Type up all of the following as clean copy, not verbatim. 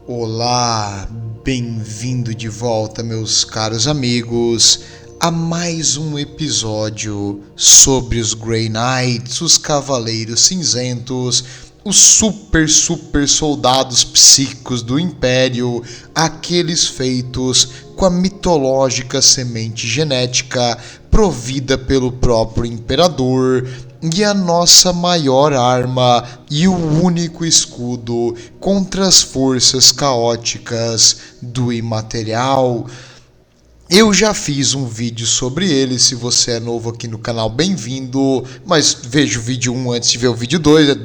Olá, bem-vindo de volta, meus caros amigos, a mais um episódio sobre os Grey Knights, os Cavaleiros Cinzentos, os super soldados psíquicos do Império, aqueles feitos com a mitológica semente genética provida pelo próprio Imperador, e a nossa maior arma e o único escudo contra as forças caóticas do imaterial. Eu já fiz um vídeo sobre ele, se você é novo aqui no canal, bem-vindo, mas veja o vídeo 1 antes de ver o vídeo 2,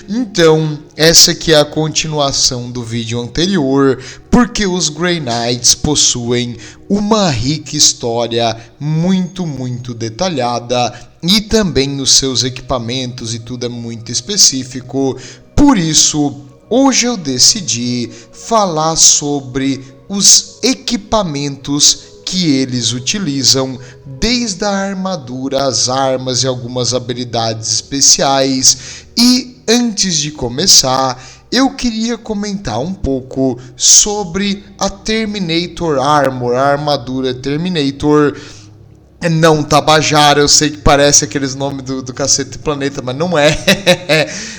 Então, essa aqui é a continuação do vídeo anterior, porque os Grey Knights possuem uma rica história muito detalhada, e também os seus equipamentos e tudo é muito específico. Por isso, hoje eu decidi falar sobre os equipamentos que eles utilizam, desde a armadura, as armas e algumas habilidades especiais. E antes de começar, eu queria comentar um pouco sobre a Terminator Armor, a armadura Terminator. Não Tabajara, eu sei que parece aqueles nomes do Cacete Planeta, mas não é.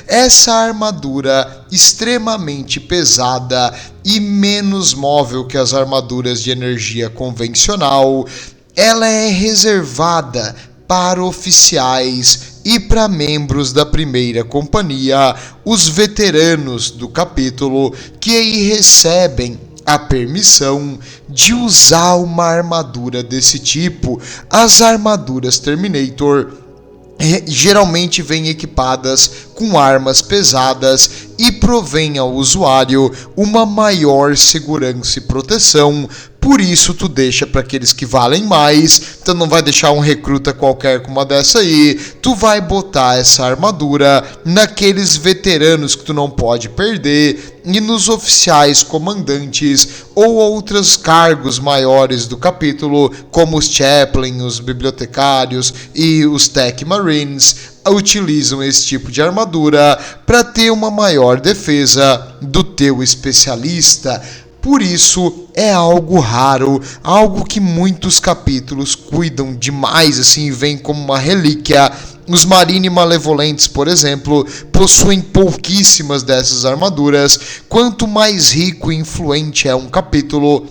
Essa armadura extremamente pesada e menos móvel que as armaduras de energia convencional, ela é reservada para oficiais e para membros da primeira companhia, os veteranos do capítulo, que aí recebem a permissão de usar uma armadura desse tipo. As armaduras Terminator geralmente vêm equipadas com armas pesadas e provém ao usuário uma maior segurança e proteção. Por isso tu deixa para aqueles que valem mais. Tu não vai deixar um recruta qualquer com uma dessa aí. Tu vai botar essa armadura naqueles veteranos que tu não pode perder e nos oficiais comandantes ou outros cargos maiores do capítulo, como os chaplain, os bibliotecários e os tech marines, utilizam esse tipo de armadura para ter uma maior defesa do teu especialista. Por isso é algo raro, algo que muitos capítulos cuidam demais, assim, vem como uma relíquia. Os Marine Malevolentes, por exemplo, possuem pouquíssimas dessas armaduras. Quanto mais rico e influente é um capítulo,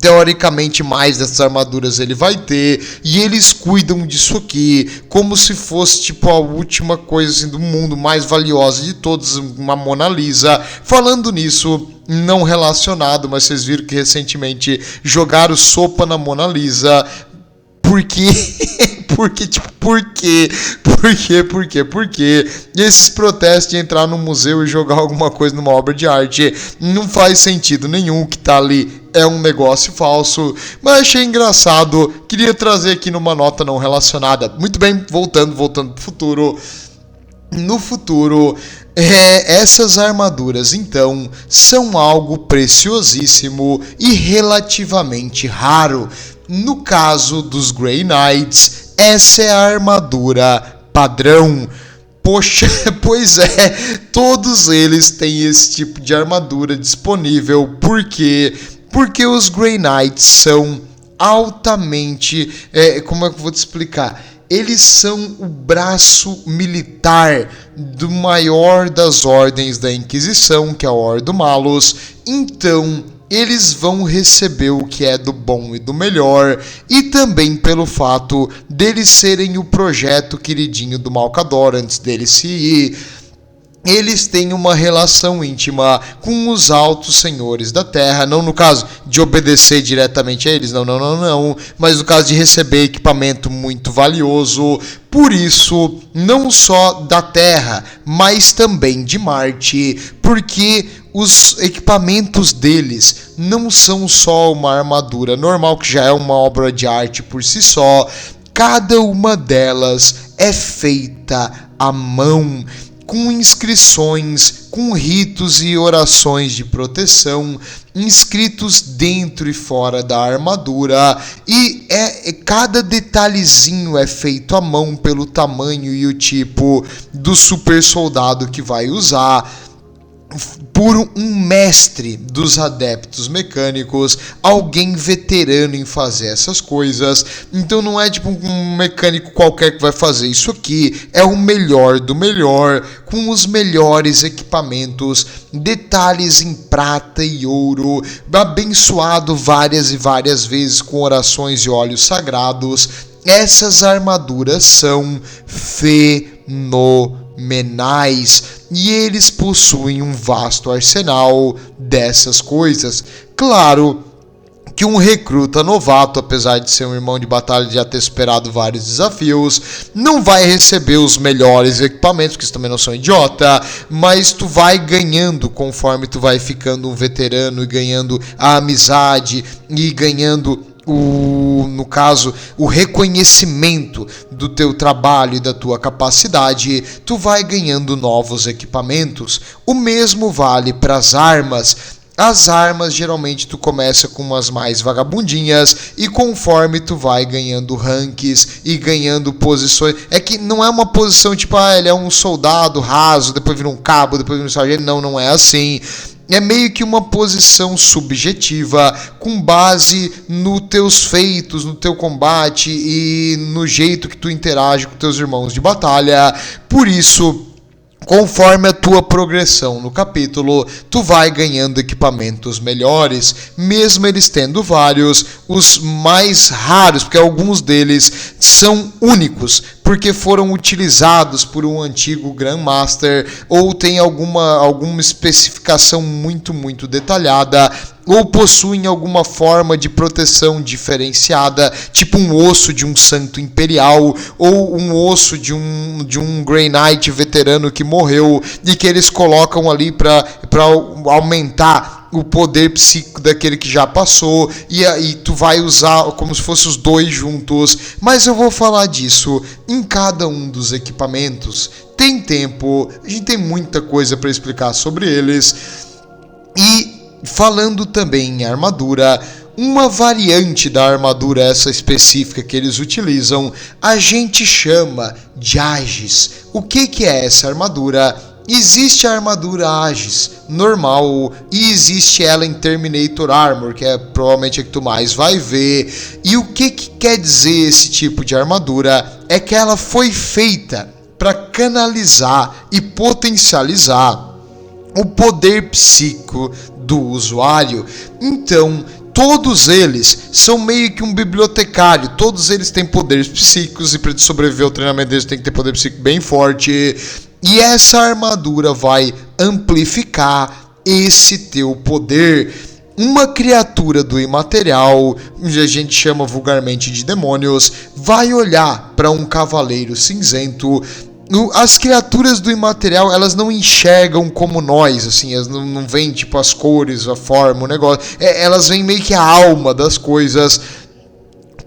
teoricamente mais dessas armaduras ele vai ter, e eles cuidam disso aqui como se fosse tipo a última coisa assim, do mundo, mais valiosa de todos, uma Mona Lisa. Falando nisso, não relacionado, mas vocês viram que recentemente jogaram sopa na Mona Lisa. Por quê? Por quê? E esses protestos de entrar no museu e jogar alguma coisa numa obra de arte não faz sentido nenhum. O que tá ali é um negócio falso, mas achei engraçado, queria trazer aqui numa nota não relacionada. Muito bem, voltando pro futuro. No futuro, essas armaduras, então, são algo preciosíssimo e relativamente raro. No caso dos Grey Knights, essa é a armadura padrão. Poxa, pois é, todos eles têm esse tipo de armadura disponível. Por quê? Porque os Grey Knights são altamente... como é que eu vou te explicar? Eles são o braço militar do maior das ordens da Inquisição, que é a Ordo Malus. Então, eles vão receber o que é do bom e do melhor, e também pelo fato deles serem o projeto queridinho do Malcador antes dele se ir. Eles têm uma relação íntima com os altos senhores da terra, não no caso de obedecer diretamente a eles, não, mas no caso de receber equipamento muito valioso. Por isso, não só da terra, mas também de Marte, porque os equipamentos deles não são só uma armadura normal, que já é uma obra de arte por si só. Cada uma delas é feita à mão, com inscrições, com ritos e orações de proteção, inscritos dentro e fora da armadura, e cada detalhezinho é feito à mão pelo tamanho e o tipo do super soldado que vai usar. por um mestre dos adeptos mecânicos, alguém veterano em fazer essas coisas. Então não é tipo um mecânico qualquer que vai fazer isso aqui, é o melhor do melhor, com os melhores equipamentos, detalhes em prata e ouro, abençoado várias e várias vezes com orações e óleos sagrados. Essas armaduras são fenomenais e eles possuem um vasto arsenal dessas coisas. Claro que um recruta novato, apesar de ser um irmão de batalha e já ter superado vários desafios, não vai receber os melhores equipamentos, porque isso também não são idiota, mas tu vai ganhando conforme tu vai ficando um veterano e ganhando a amizade e ganhando no caso, o reconhecimento do teu trabalho e da tua capacidade, tu vai ganhando novos equipamentos. O mesmo vale para as armas. As armas, geralmente, tu começa com umas mais vagabundinhas e conforme tu vai ganhando ranks e ganhando posições... É que não é uma posição tipo, ele é um soldado raso, depois vira um cabo, depois vira um sargento. Não é assim. É meio que uma posição subjetiva, com base nos teus feitos, no teu combate e no jeito que tu interage com teus irmãos de batalha. Por isso, conforme a tua progressão no capítulo, tu vai ganhando equipamentos melhores, mesmo eles tendo vários, os mais raros, porque alguns deles são únicos, porque foram utilizados por um antigo Grandmaster, ou tem alguma especificação muito detalhada, ou possuem alguma forma de proteção diferenciada, tipo um osso de um santo imperial, ou um osso de um Grey Knight veterano que morreu, e que eles colocam ali para aumentar o poder psíquico daquele que já passou, e aí tu vai usar como se fossem os dois juntos. Mas eu vou falar disso em cada um dos equipamentos. Tem tempo, a gente tem muita coisa para explicar sobre eles. E falando também em armadura, uma variante da armadura essa específica que eles utilizam, a gente chama de Aegis. O que é essa armadura? Existe a armadura Aegis normal e existe ela em Terminator Armor, que é provavelmente a que tu mais vai ver. E o que quer dizer esse tipo de armadura? É que ela foi feita para canalizar e potencializar o poder psíquico do usuário. Então, todos eles são meio que um bibliotecário, todos eles têm poderes psíquicos e para sobreviver ao treinamento deles tem que ter poder psíquico bem forte. E essa armadura vai amplificar esse teu poder. Uma criatura do imaterial, que a gente chama vulgarmente de demônios, vai olhar para um cavaleiro cinzento. As criaturas do imaterial, elas não enxergam como nós, assim, elas não veem tipo as cores, a forma, o negócio. Elas veem meio que a alma das coisas.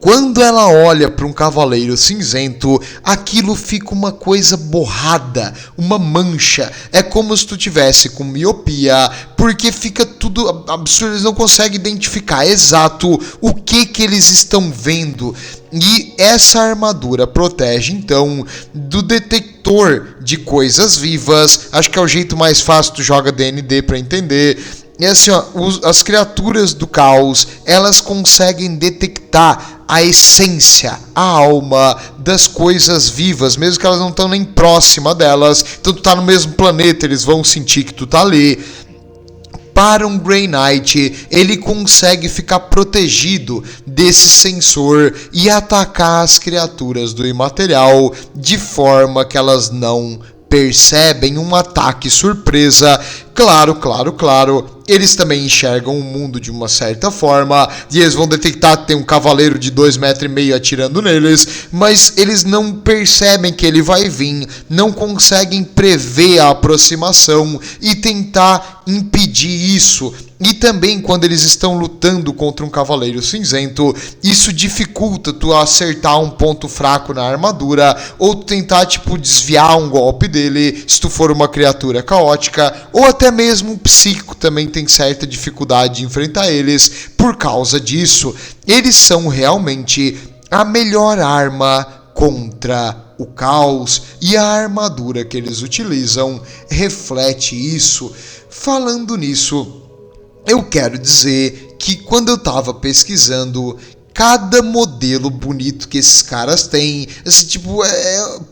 Quando ela olha para um cavaleiro cinzento, aquilo fica uma coisa borrada, uma mancha. É como se tu tivesse com miopia, porque fica tudo absurdo, eles não conseguem identificar exato o que eles estão vendo. E essa armadura protege, então, do detector de coisas vivas. Acho que é o jeito mais fácil, tu joga D&D para entender. E assim, ó, as criaturas do caos, elas conseguem detectar a essência, a alma das coisas vivas, mesmo que elas não estão nem próxima delas. Então tu tá no mesmo planeta, eles vão sentir que tu tá ali. Para um Grey Knight, ele consegue ficar protegido desse sensor e atacar as criaturas do imaterial de forma que elas não percebem um ataque surpresa. Claro, eles também enxergam o mundo de uma certa forma e eles vão detectar que tem um cavaleiro de 2,5 metros atirando neles, mas eles não percebem que ele vai vir, não conseguem prever a aproximação e tentar impedir isso. E também quando eles estão lutando contra um cavaleiro cinzento, isso dificulta tu acertar um ponto fraco na armadura ou tu tentar desviar um golpe dele se tu for uma criatura caótica, ou até mesmo um psíquico também tem certa dificuldade de enfrentar eles por causa disso. Eles são realmente a melhor arma contra o caos e a armadura que eles utilizam reflete isso. Falando nisso, eu quero dizer que quando eu tava pesquisando, cada modelo bonito que esses caras têm, assim, tipo,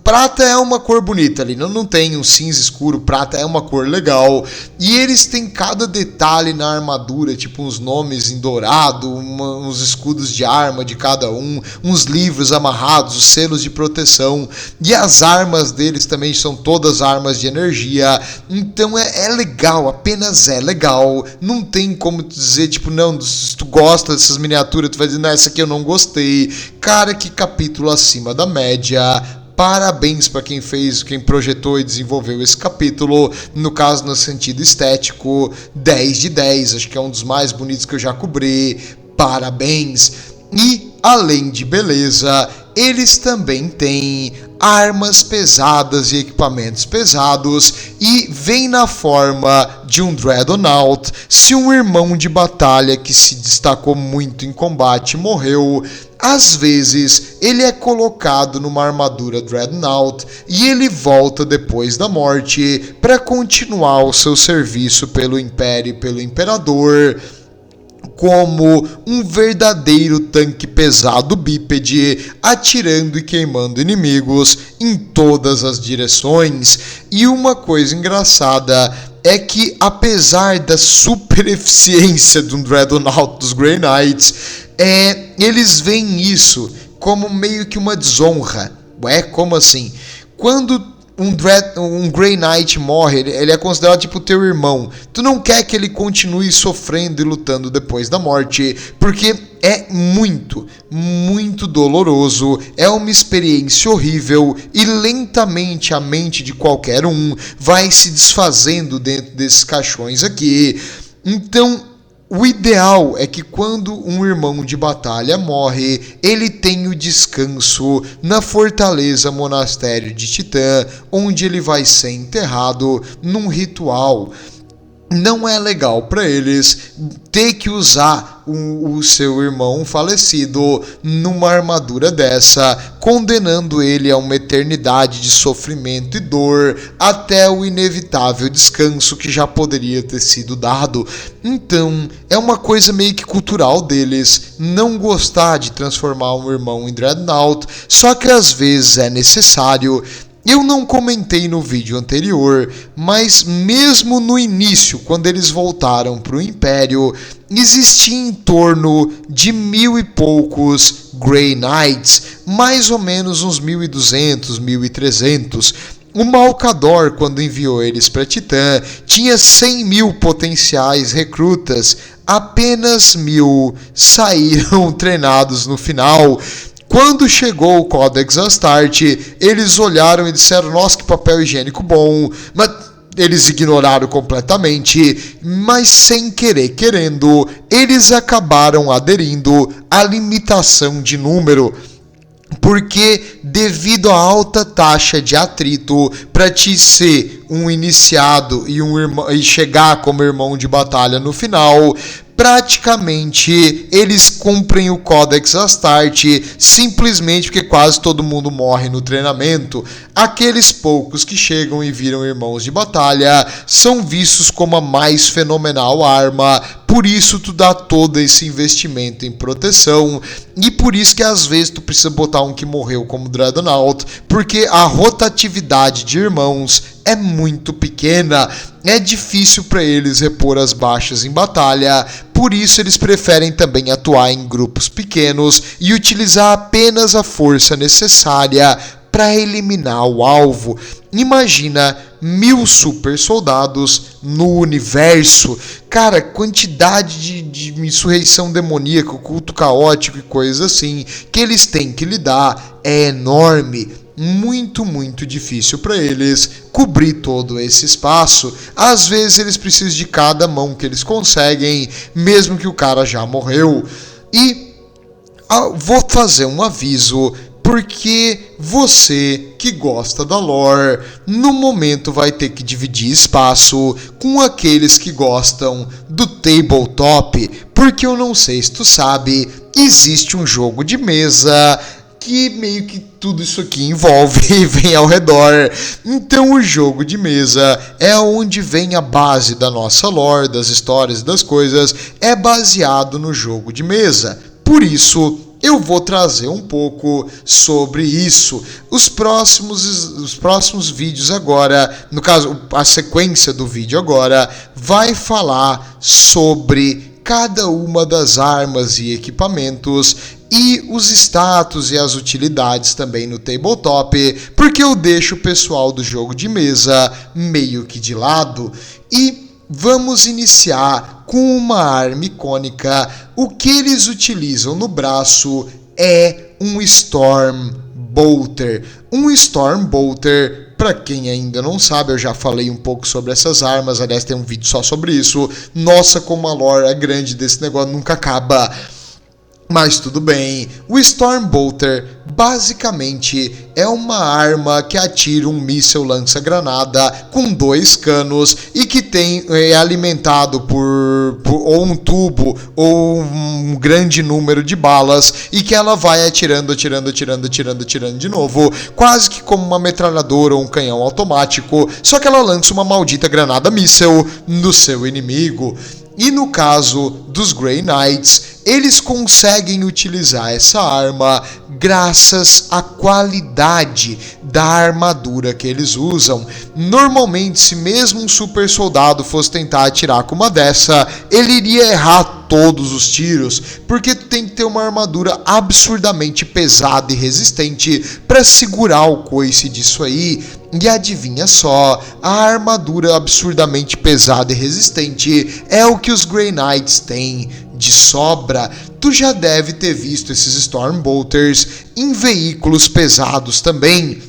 prata é uma cor bonita ali, não tem um cinza escuro, prata é uma cor legal, e eles têm cada detalhe na armadura, tipo uns nomes em dourado, uns escudos de arma de cada uns livros amarrados, os selos de proteção, e as armas deles também são todas armas de energia, então é legal, apenas é legal, não tem como dizer, tipo, não, se tu gosta dessas miniaturas, tu vai dizer, não, essa aqui eu não gostei. Cara, que capítulo acima da média. Parabéns para quem fez, quem projetou e desenvolveu esse capítulo. No caso, no sentido estético, 10 de 10. Acho que é um dos mais bonitos que eu já cobri. Parabéns. E, além de beleza, eles também têm armas pesadas e equipamentos pesados e vem na forma de um Dreadnought. Se um irmão de batalha que se destacou muito em combate morreu, às vezes ele é colocado numa armadura Dreadnought e ele volta depois da morte para continuar o seu serviço pelo Império e pelo Imperador, como um verdadeiro tanque pesado bípede, atirando e queimando inimigos em todas as direções. E uma coisa engraçada é que, apesar da super eficiência de um Dreadnought dos Grey Knights, eles veem isso como meio que uma desonra. Ué, como assim? Quando um Grey Knight morre, ele é considerado tipo teu irmão. Tu não quer que ele continue sofrendo e lutando depois da morte, porque é muito, muito doloroso, é uma experiência horrível e lentamente a mente de qualquer um vai se desfazendo dentro desses caixões aqui. Então, o ideal é que quando um irmão de batalha morre, ele tenha o descanso na fortaleza monastério de Titã, onde ele vai ser enterrado num ritual. Não é legal para eles ter que usar o seu irmão falecido numa armadura dessa, condenando ele a uma eternidade de sofrimento e dor até o inevitável descanso que já poderia ter sido dado. Então, é uma coisa meio que cultural deles não gostar de transformar um irmão em Dreadnought, só que às vezes é necessário. Eu não comentei no vídeo anterior, mas mesmo no início, quando eles voltaram para o Império, existia em torno de 1000 e poucos Grey Knights, mais ou menos uns 1200, 1300. O Malcador, quando enviou eles para Titã, tinha 100 mil potenciais recrutas, apenas 1000 saíram treinados no final. Quando chegou o Codex Astarte, eles olharam e disseram, nossa, que papel higiênico bom, mas eles ignoraram completamente, mas sem querer querendo, eles acabaram aderindo à limitação de número, porque devido à alta taxa de atrito para te ser um iniciado e chegar como irmão de batalha no final, praticamente eles cumprem o Codex Astarte simplesmente porque quase todo mundo morre no treinamento. Aqueles poucos que chegam e viram irmãos de batalha são vistos como a mais fenomenal arma, por isso tu dá todo esse investimento em proteção, e por isso que às vezes tu precisa botar um que morreu como Dreadnought, porque a rotatividade de irmãos é muito pequena, é difícil para eles repor as baixas em batalha, por isso eles preferem também atuar em grupos pequenos e utilizar apenas a força necessária para eliminar o alvo. Imagina 1000 super soldados no universo. Cara, quantidade de insurreição demoníaca, culto caótico e coisas assim que eles têm que lidar é enorme. Muito, muito difícil para eles cobrir todo esse espaço. Às vezes eles precisam de cada mão que eles conseguem, mesmo que o cara já morreu. E vou fazer um aviso, porque você que gosta da lore, no momento vai ter que dividir espaço com aqueles que gostam do tabletop, porque eu não sei se tu sabe, existe um jogo de mesa que meio que tudo isso aqui envolve e vem ao redor. Então o jogo de mesa é onde vem a base da nossa lore, das histórias e das coisas, é baseado no jogo de mesa. Por isso, eu vou trazer um pouco sobre isso. Os próximos vídeos agora, no caso, a sequência do vídeo agora, vai falar sobre cada uma das armas e equipamentos e os status e as utilidades também no tabletop, porque eu deixo o pessoal do jogo de mesa meio que de lado. E vamos iniciar com uma arma icônica. O que eles utilizam no braço é um Storm Bolter. Um Storm Bolter, para quem ainda não sabe, eu já falei um pouco sobre essas armas, aliás tem um vídeo só sobre isso. Nossa, como a lore é grande desse negócio, nunca acaba. Mas tudo bem, o Storm Bolter basicamente é uma arma que atira um míssil lança-granada com 2 canos e que é alimentado por ou um tubo ou um grande número de balas e que ela vai atirando de novo, quase que como uma metralhadora ou um canhão automático, só que ela lança uma maldita granada míssil no seu inimigo. E no caso dos Grey Knights, eles conseguem utilizar essa arma graças à qualidade da armadura que eles usam. Normalmente, se mesmo um super soldado fosse tentar atirar com uma dessa, ele iria errar todos os tiros, porque tu tem que ter uma armadura absurdamente pesada e resistente para segurar o coice disso aí. E adivinha só, a armadura absurdamente pesada e resistente é o que os Grey Knights têm de sobra. Tu já deve ter visto esses Storm Bolters em veículos pesados também.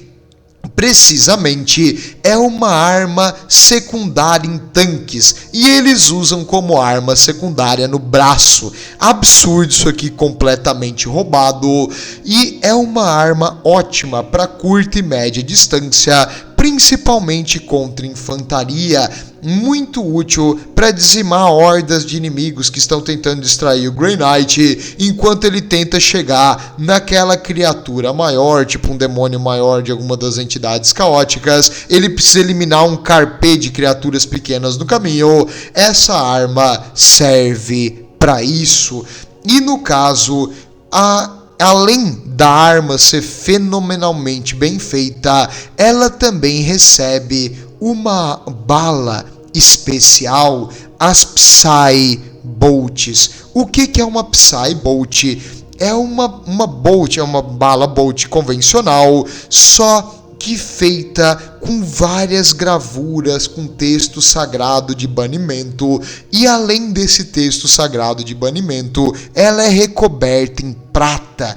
Precisamente, é uma arma secundária em tanques e eles usam como arma secundária no braço. Absurdo isso aqui, completamente roubado, e é uma arma ótima para curta e média distância, principalmente contra infantaria. Muito útil para dizimar hordas de inimigos que estão tentando distrair o Grey Knight enquanto ele tenta chegar naquela criatura maior, tipo um demônio maior de alguma das entidades caóticas. Ele precisa eliminar um carpê de criaturas pequenas no caminho. Essa arma serve para isso. E no caso, além da arma ser fenomenalmente bem feita, ela também recebe uma bala especial, as Psy Bolts. O que é uma Psy Bolt? É uma Bolt, é uma bala Bolt convencional, só que feita com várias gravuras com texto sagrado de banimento, e além desse texto sagrado de banimento, ela é recoberta em prata.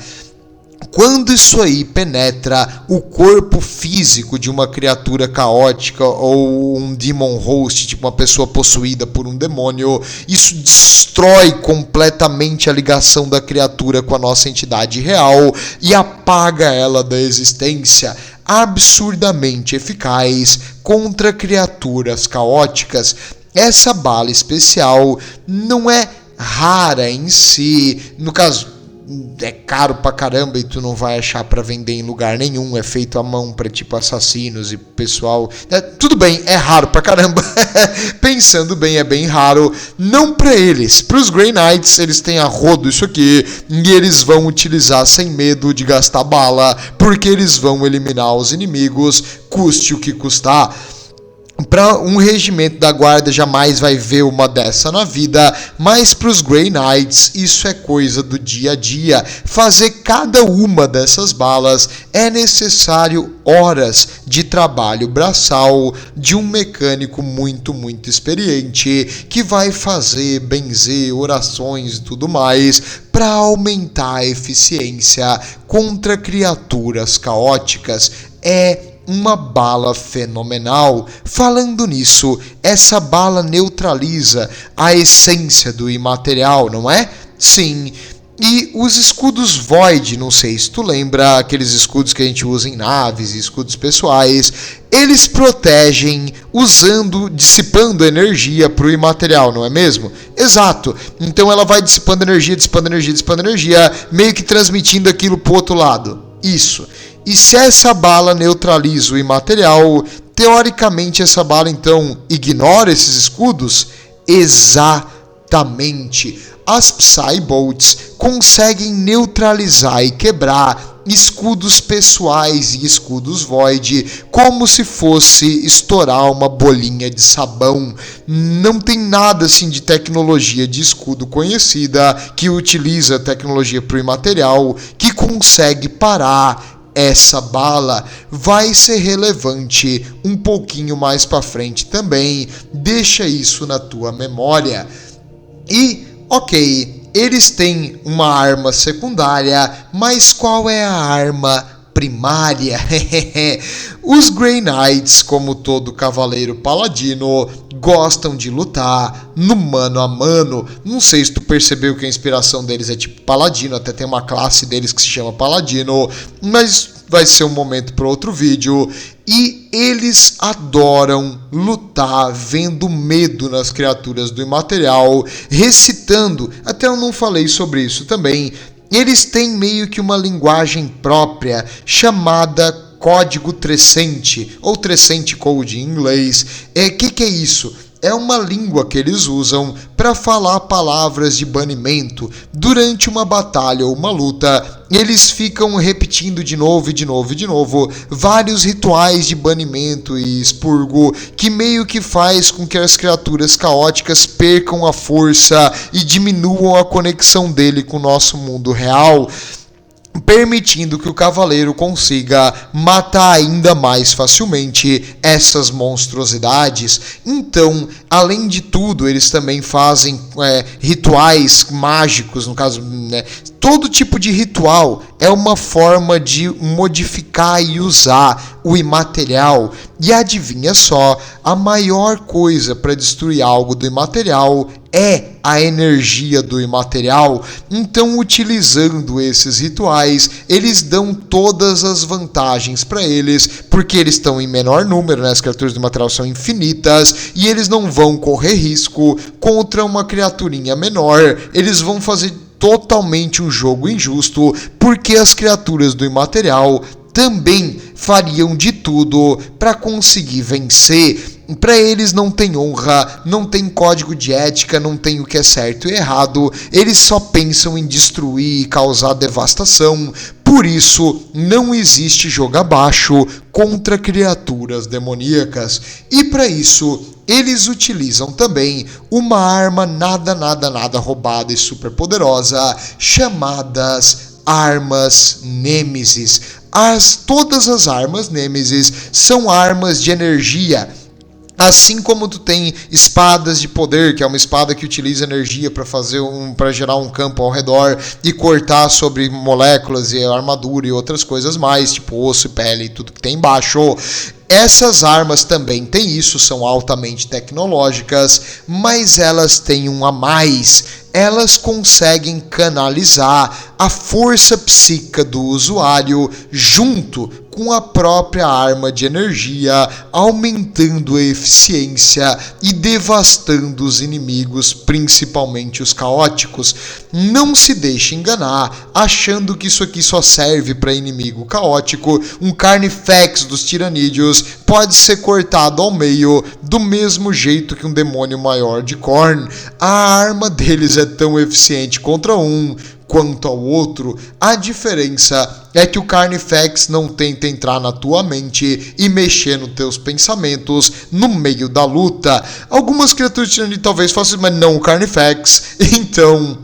Quando isso aí penetra o corpo físico de uma criatura caótica ou um demon host, tipo uma pessoa possuída por um demônio, isso destrói completamente a ligação da criatura com a nossa entidade real e apaga ela da existência. Absurdamente eficaz contra criaturas caóticas. Essa bala especial não é rara em si, no caso é caro pra caramba e tu não vai achar pra vender em lugar nenhum, é feito à mão pra tipo assassinos e pessoal, tudo bem, é raro pra caramba. Pensando bem, é bem raro, não pra eles, pros Grey Knights eles têm a rodo isso aqui e eles vão utilizar sem medo de gastar bala, porque eles vão eliminar os inimigos, custe o que custar. Para um regimento da guarda jamais vai ver uma dessa na vida, mas para os Grey Knights isso é coisa do dia a dia. Fazer cada uma dessas balas é necessário horas de trabalho braçal de um mecânico muito experiente que vai fazer, benzer, orações e tudo mais para aumentar a eficiência contra criaturas caóticas. É uma bala fenomenal. Falando nisso, essa bala neutraliza a essência do imaterial, não é? Sim. E os escudos Void, não sei se tu lembra, aqueles escudos que a gente usa em naves e escudos pessoais, eles protegem dissipando energia para o imaterial, não é mesmo? Exato. Então ela vai dissipando energia, meio que transmitindo aquilo pro outro lado. Isso. E se essa bala neutraliza o imaterial, teoricamente essa bala então ignora esses escudos? Exatamente. As Psybolts conseguem neutralizar e quebrar escudos pessoais e escudos Void como se fosse estourar uma bolinha de sabão. Não tem nada assim de tecnologia de escudo conhecida que utiliza tecnologia pro imaterial que consegue parar essa bala. Vai ser relevante um pouquinho mais para frente também. Deixa isso na tua memória. E, ok, eles têm uma arma secundária, mas qual é a arma primária? Os Grey Knights, como todo cavaleiro paladino, gostam de lutar no mano a mano. Não sei se tu percebeu que a inspiração deles é tipo paladino, até tem uma classe deles que se chama paladino, mas vai ser um momento para outro vídeo. E eles adoram lutar vendo medo nas criaturas do imaterial, recitando, até eu não falei sobre isso também, eles têm meio que uma linguagem própria chamada código Trecente, ou Trecente Code em inglês. Que é isso? É uma língua que eles usam para falar palavras de banimento. Durante uma batalha ou uma luta, eles ficam repetindo de novo e de novo e de novo vários rituais de banimento e expurgo que meio que faz com que as criaturas caóticas percam a força e diminuam a conexão dele com o nosso mundo real, permitindo que o cavaleiro consiga matar ainda mais facilmente essas monstruosidades. Então, além de tudo, eles também fazem rituais mágicos, no caso, né? Todo tipo de ritual é uma forma de modificar e usar o imaterial. E adivinha só, a maior coisa para destruir algo do imaterial é a energia do imaterial. Então, utilizando esses rituais, eles dão todas as vantagens para eles, porque eles estão em menor número, né? As criaturas do imaterial são infinitas, e eles não vão correr risco contra uma criaturinha menor. Eles vão fazer totalmente um jogo injusto, porque as criaturas do imaterial também fariam de tudo para conseguir vencer. Para eles não tem honra, não tem código de ética, não tem o que é certo e errado. Eles só pensam em destruir e causar devastação. Por isso, não existe jogo abaixo contra criaturas demoníacas. E para isso, eles utilizam também uma arma nada roubada e super poderosa, chamadas Armas Nêmesis. Todas as armas Nêmesis são armas de energia. Assim como tu tem espadas de poder, que é uma espada que utiliza energia para gerar um campo ao redor e cortar sobre moléculas e armadura e outras coisas mais, tipo osso e pele e tudo que tem embaixo. Essas armas também têm isso, são altamente tecnológicas, mas elas têm um a mais. Elas conseguem canalizar a força psíquica do usuário junto com a própria arma de energia, aumentando a eficiência e devastando os inimigos, principalmente os caóticos. Não se deixe enganar, achando que isso aqui só serve para inimigo caótico. Um Carnifex dos Tiranídeos pode ser cortado ao meio do mesmo jeito que um demônio maior de Khorne. A arma deles é tão eficiente contra um quanto ao outro. A diferença é que o Carnifex não tenta entrar na tua mente e mexer nos teus pensamentos no meio da luta. Algumas criaturas de tirania talvez façam, mas não o Carnifex. Então,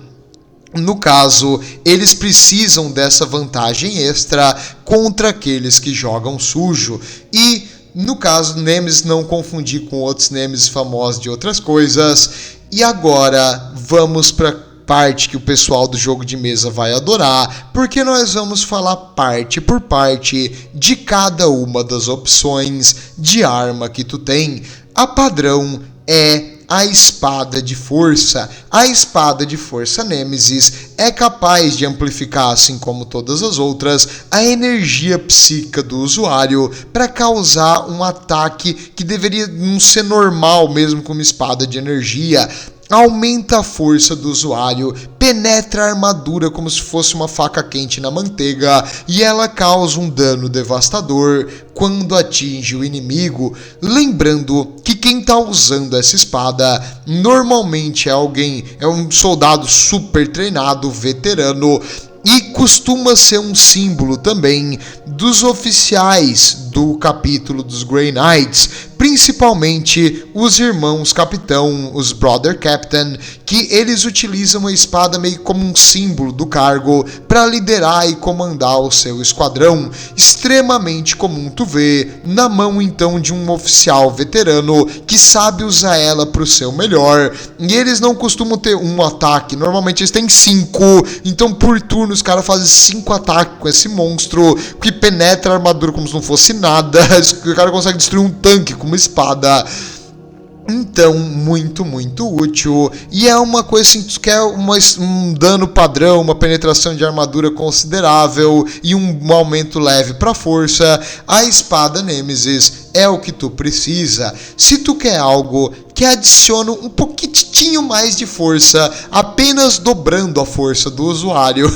no caso, eles precisam dessa vantagem extra contra aqueles que jogam sujo. E, no caso, Nemesis, não confundir com outros Nemesis famosos de outras coisas. E agora, vamos para parte que o pessoal do jogo de mesa vai adorar, porque nós vamos falar parte por parte de cada uma das opções de arma que tu tem. A padrão é a espada de força. A espada de força Nêmesis é capaz de amplificar, assim como todas as outras, a energia psíquica do usuário para causar um ataque que deveria não ser normal mesmo com uma espada de energia. aumenta a força do usuário, penetra a armadura como se fosse uma faca quente na manteiga e ela causa um dano devastador quando atinge o inimigo. Lembrando que quem está usando essa espada normalmente é um soldado super treinado, veterano, e costuma ser um símbolo também dos oficiais do capítulo dos Grey Knights, principalmente os irmãos capitão, os Brother Captain, que eles utilizam a espada meio como um símbolo do cargo para liderar e comandar o seu esquadrão. Extremamente comum tu ver na mão então de um oficial veterano que sabe usar ela para o seu melhor. E eles não costumam ter um ataque, normalmente eles têm 5, então por turno os caras fazem 5 ataques com esse monstro que penetra a armadura como se não fosse nada. O cara consegue destruir um tanque com uma espada. Então, muito útil. E é uma coisa assim, tu quer um dano padrão, uma penetração de armadura considerável e um aumento leve para força, a espada Nemesis é o que tu precisa. Se tu quer algo que adiciona um pouquinho mais de força, apenas dobrando a força do usuário,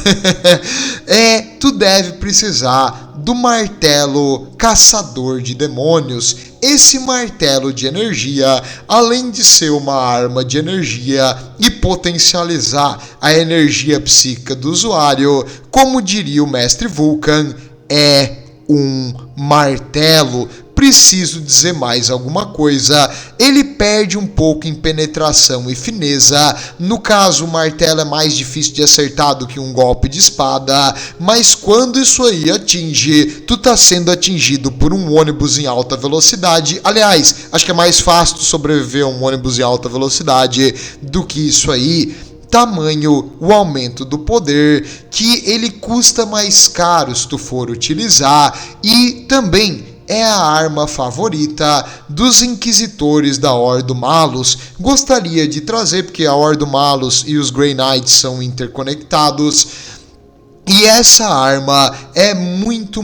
tu deve precisar do martelo caçador de demônios. Esse martelo de energia, além de ser uma arma de energia e potencializar a energia psíquica do usuário, como diria o mestre Vulcan, é um martelo. Preciso dizer mais alguma coisa, ele perde um pouco em penetração e fineza. No caso, o martelo é mais difícil de acertar do que um golpe de espada, mas quando isso aí atinge, tu tá sendo atingido por um ônibus em alta velocidade. Aliás, acho que é mais fácil tu sobreviver a um ônibus em alta velocidade do que isso aí. Tamanho o aumento do poder, que ele custa mais caro se tu for utilizar, e também é a arma favorita dos inquisitores da Ordo Malus. Gostaria de trazer, porque a Ordo Malus e os Grey Knights são interconectados, e essa arma é muito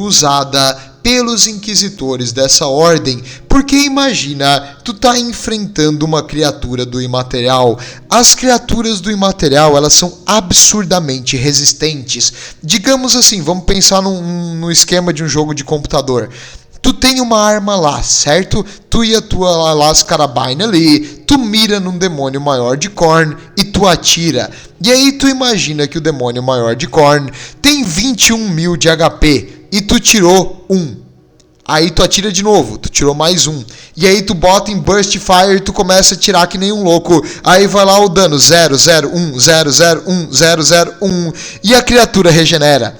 usada pelos inquisitores dessa ordem, porque imagina, tu tá enfrentando uma criatura do imaterial. As criaturas do imaterial, elas são absurdamente resistentes. Digamos assim, vamos pensar no esquema de um jogo de computador. Tu tem uma arma lá, certo? Tu e a tua Lascarabine ali, tu mira num demônio maior de Khorne e tu atira. E aí tu imagina que o demônio maior de Khorne tem 21.000 de HP e tu tirou 1. Aí tu atira de novo, tu tirou mais 1. E aí tu bota em Burst Fire e tu começa a tirar que nem um louco. Aí vai lá o dano 001, 001, 001 e a criatura regenera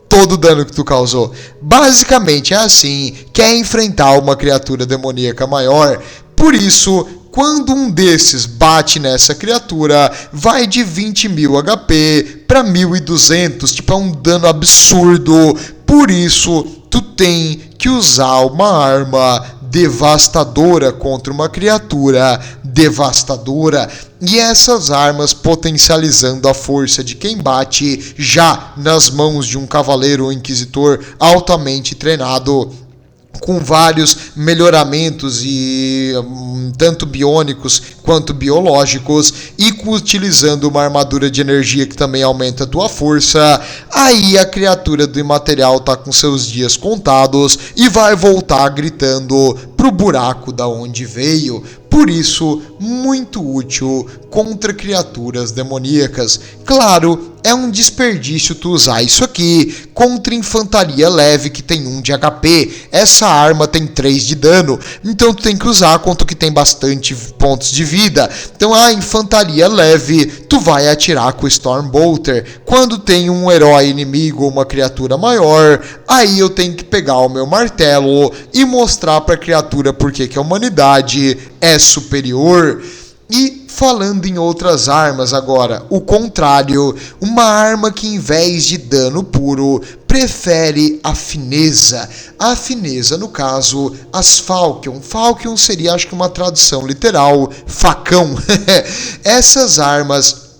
todo o dano que tu causou. Basicamente é assim, quer enfrentar uma criatura demoníaca maior. Por isso, quando um desses bate nessa criatura, vai de 20.000 HP para 1.200, tipo é um dano absurdo. Por isso, tu tem que usar uma arma devastadora contra uma criatura devastadora, e essas armas potencializando a força de quem bate já nas mãos de um cavaleiro ou inquisitor altamente treinado, com vários melhoramentos e tanto biônicos quanto biológicos, e utilizando uma armadura de energia que também aumenta a tua força. Aí a criatura do imaterial tá com seus dias contados e vai voltar gritando pro buraco da onde veio. Por isso, muito útil contra criaturas demoníacas. Claro, é um desperdício tu usar isso aqui contra infantaria leve que tem 1 de HP. Essa arma tem 3 de dano, então tu tem que usar contra o que tem bastante pontos de vida. Então a infantaria leve, tu vai atirar com o Stormbolter. Quando tem um herói inimigo ou uma criatura maior, aí eu tenho que pegar o meu martelo e mostrar pra criatura por que a humanidade é superior. E falando em outras armas agora, o contrário, uma arma que em vez de dano puro, prefere a fineza. A fineza, no caso, as Falchion. Falchion seria, acho que uma tradução literal, facão. Essas armas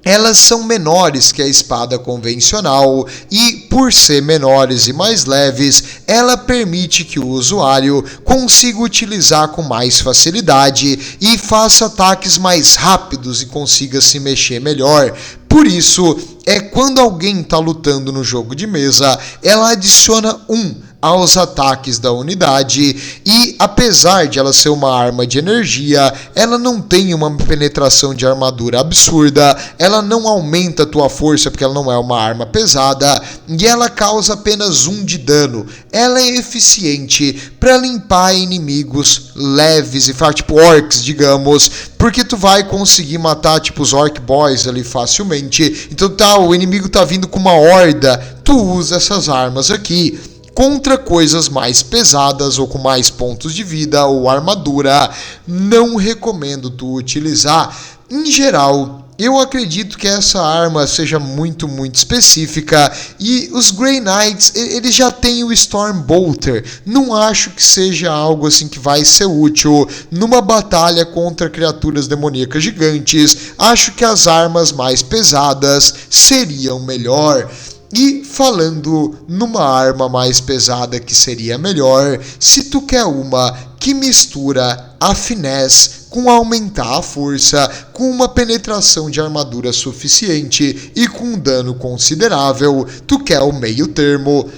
elas são menores que a espada convencional e, por ser menores e mais leves, ela permite que o usuário consiga utilizar com mais facilidade e faça ataques mais rápidos e consiga se mexer melhor. Por isso, quando alguém está lutando no jogo de mesa, ela adiciona 1 aos ataques da unidade e, apesar de ela ser uma arma de energia, ela não tem uma penetração de armadura absurda, ela não aumenta a tua força porque ela não é uma arma pesada e ela causa apenas 1 de dano. Ela é eficiente para limpar inimigos leves e fracos, tipo orcs, digamos, porque tu vai conseguir matar tipo os orc boys ali facilmente. Então o inimigo tá vindo com uma horda, tu usa essas armas aqui contra coisas mais pesadas ou com mais pontos de vida ou armadura. Não recomendo tu utilizar. Em geral, eu acredito que essa arma seja muito específica e os Grey Knights, eles já têm o Stormbolter. Não acho que seja algo assim que vai ser útil numa batalha contra criaturas demoníacas gigantes. Acho que as armas mais pesadas seriam melhor. E falando numa arma mais pesada que seria melhor, se tu quer uma que mistura a finesse com aumentar a força, com uma penetração de armadura suficiente e com um dano considerável, tu quer o meio termo,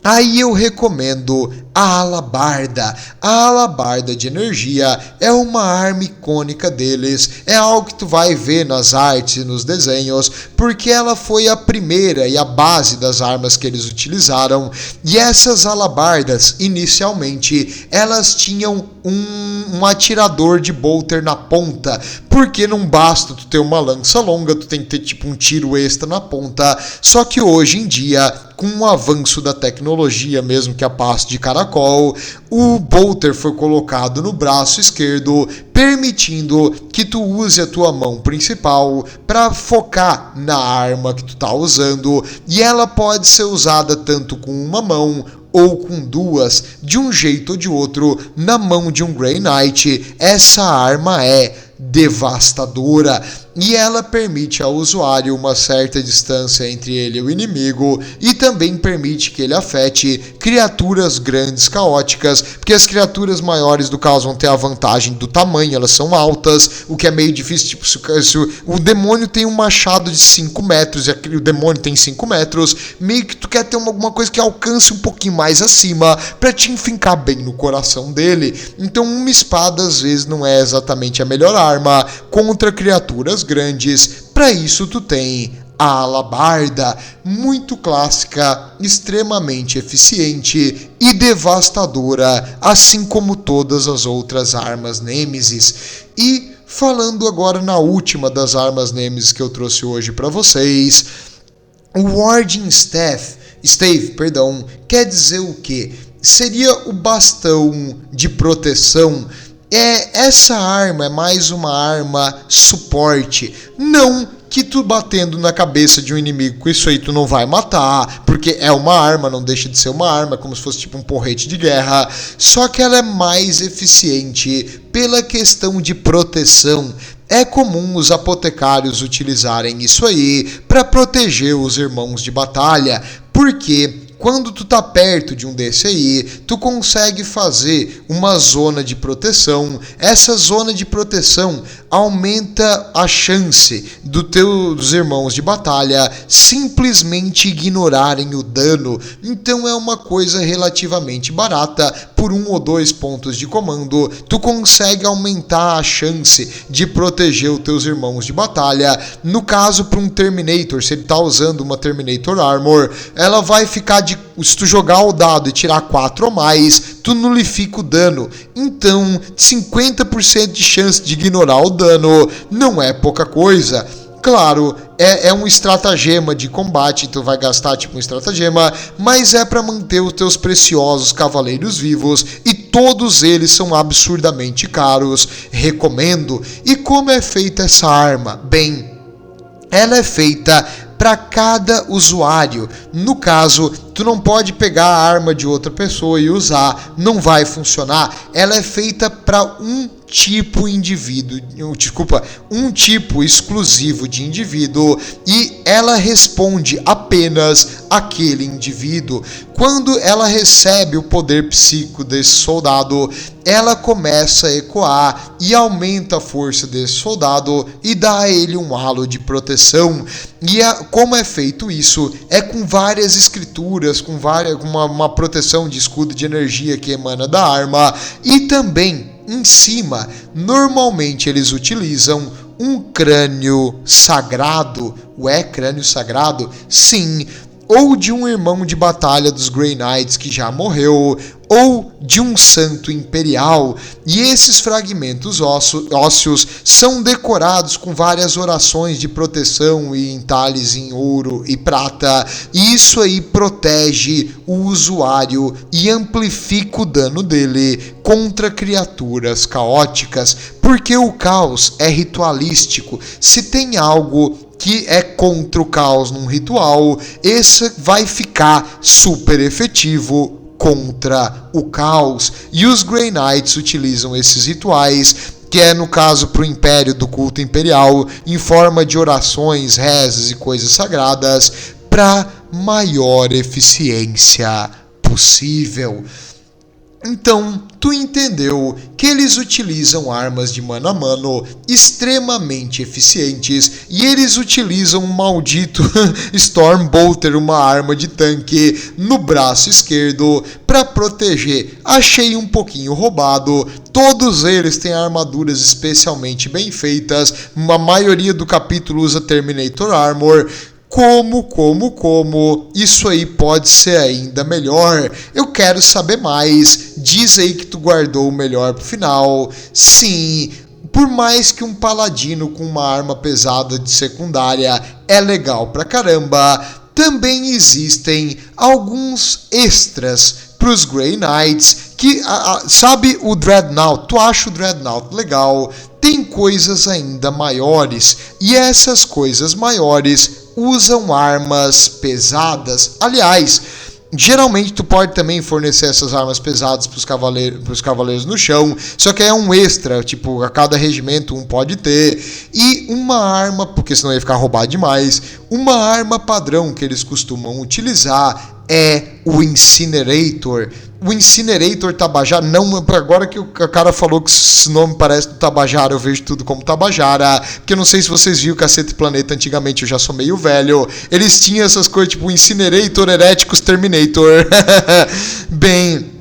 aí eu recomendo a alabarda. A alabarda de energia é uma arma icônica deles, é algo que tu vai ver nas artes e nos desenhos, porque ela foi a primeira e a base das armas que eles utilizaram. E essas alabardas, inicialmente, elas tinham um atirador de bolter na ponta, porque não basta tu ter uma lança longa, tu tem que ter tipo um tiro extra na ponta. Só que hoje em dia, com o avanço da tecnologia mesmo, que a passo de caracol, o bolter foi colocado no braço esquerdo, permitindo que tu use a tua mão principal para focar na arma que tu tá usando, e ela pode ser usada tanto com uma mão ou com 2, de um jeito ou de outro. Na mão de um Grey Knight, essa arma é devastadora e ela permite ao usuário uma certa distância entre ele e o inimigo e também permite que ele afete criaturas grandes, caóticas, porque as criaturas maiores do caso vão ter a vantagem do tamanho, elas são altas, o que é meio difícil, tipo, se o demônio tem um machado de 5 metros e o demônio tem 5 metros, meio que tu quer ter alguma coisa que alcance um pouquinho mais acima pra te enfincar bem no coração dele. Então uma espada às vezes não é exatamente a melhor arma contra criaturas grandes. Para isso tu tem a alabarda, muito clássica, extremamente eficiente e devastadora, assim como todas as outras armas Nêmesis. E falando agora na última das armas Nêmesis que eu trouxe hoje para vocês, o Warding Stave, quer dizer o quê? Seria o bastão de proteção. Essa arma é mais uma arma suporte, não que tu batendo na cabeça de um inimigo com isso aí tu não vai matar, porque é uma arma, não deixa de ser uma arma, como se fosse tipo um porrete de guerra, só que ela é mais eficiente pela questão de proteção. É comum os apotecários utilizarem isso aí para proteger os irmãos de batalha, porque quando tu tá perto de um desse aí, tu consegue fazer uma zona de proteção. Essa zona de proteção aumenta a chance dos irmãos de batalha simplesmente ignorarem o dano. Então é uma coisa relativamente barata. Por 1 ou 2 pontos de comando, tu consegue aumentar a chance de proteger os teus irmãos de batalha. No caso, para um Terminator, se ele tá usando uma Terminator Armor, ela vai ficar se tu jogar o dado e tirar 4 ou mais, tu nulifica o dano. Então, 50% de chance de ignorar o dano não é pouca coisa. Claro, é um estratagema de combate, tu vai gastar tipo um estratagema, mas é para manter os teus preciosos cavaleiros vivos e todos eles são absurdamente caros. Recomendo. E como é feita essa arma? Bem, ela é feita para cada usuário. No caso, tu não pode pegar a arma de outra pessoa e usar, não vai funcionar. Ela é feita para um um tipo exclusivo de indivíduo e ela responde apenas àquele indivíduo. Quando ela recebe o poder psíquico desse soldado, ela começa a ecoar e aumenta a força desse soldado e dá a ele um halo de proteção. E como é feito isso? É com várias escrituras, com uma proteção de escudo de energia que emana da arma, e também em cima, normalmente eles utilizam um crânio sagrado. Ué, crânio sagrado? Sim. Ou de um irmão de batalha dos Grey Knights que já morreu, ou de um santo imperial, e esses fragmentos ósseos são decorados com várias orações de proteção e entalhes em ouro e prata, e isso aí protege o usuário e amplifica o dano dele contra criaturas caóticas, porque o caos é ritualístico. Se tem algo que é contra o caos num ritual, esse vai ficar super efetivo contra o caos. E os Grey Knights utilizam esses rituais, que é no caso para o Império do culto imperial, em forma de orações, rezas e coisas sagradas, para maior eficiência possível. Então, tu entendeu que eles utilizam armas de mano a mano extremamente eficientes, e eles utilizam um maldito Stormbolter, uma arma de tanque, no braço esquerdo para proteger. Achei um pouquinho roubado. Todos eles têm armaduras especialmente bem feitas. A maioria do capítulo usa Terminator Armor. Como isso aí pode ser ainda melhor? Eu quero saber mais. Diz aí que tu guardou o melhor pro final. Sim, por mais que um paladino com uma arma pesada de secundária é legal pra caramba, também existem alguns extras pros Grey Knights que, sabe o Dreadnought? Tu acha o Dreadnought legal? Tem coisas ainda maiores, e essas coisas maiores usam armas pesadas. Aliás, geralmente tu pode também fornecer essas armas pesadas pros cavaleiros no chão, só que é um extra, tipo, a cada regimento um pode ter. E uma arma, porque senão ia ficar roubado demais, uma arma padrão que eles costumam utilizar é o Incinerator. O Incinerator Tabajara, não, agora que o cara falou que esse nome parece do Tabajara, eu vejo tudo como Tabajara, porque eu não sei se vocês viram Cacete Planeta antigamente, eu já sou meio velho, eles tinham essas coisas tipo Incinerator, Hereticus, Terminator. Bem,